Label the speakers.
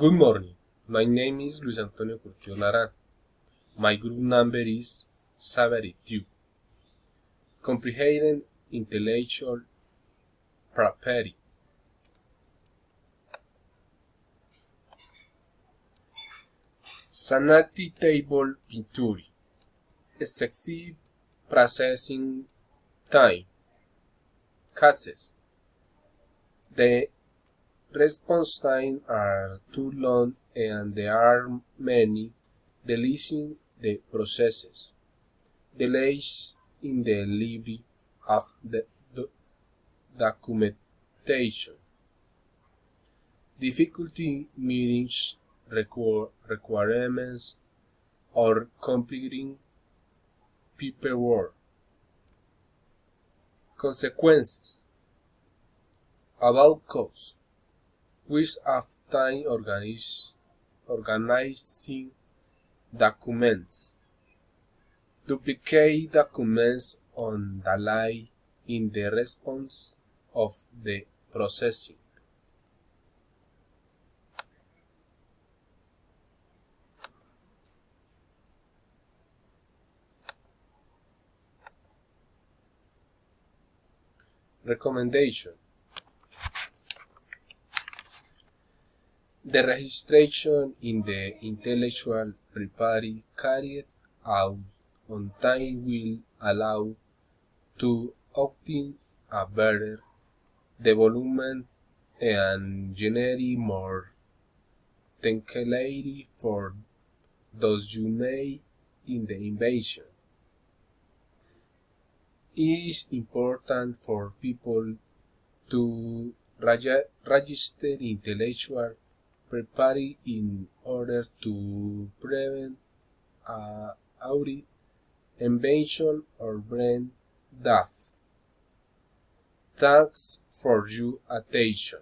Speaker 1: Good morning. My name is Luis Antonio Curtio Laran. My group number is 72. Comprehending intellectual property. Sanati table pinturi. Excessive processing time. Cases. The response time are too long and there are many delays in the processes. Delays in the delivery of the documentation. Difficulty meeting requirements or completing paperwork. Consequences. About costs. Waste of time organizing documents. Duplicate documents on the line in the response of the processing. Recommendation. The registration in the intellectual property carried out on time will allow to obtain a better development and generate more technicality for those you made in the invention. It is important for people to register intellectual property in order to prevent audit, invention, or brand death. Thanks for your attention.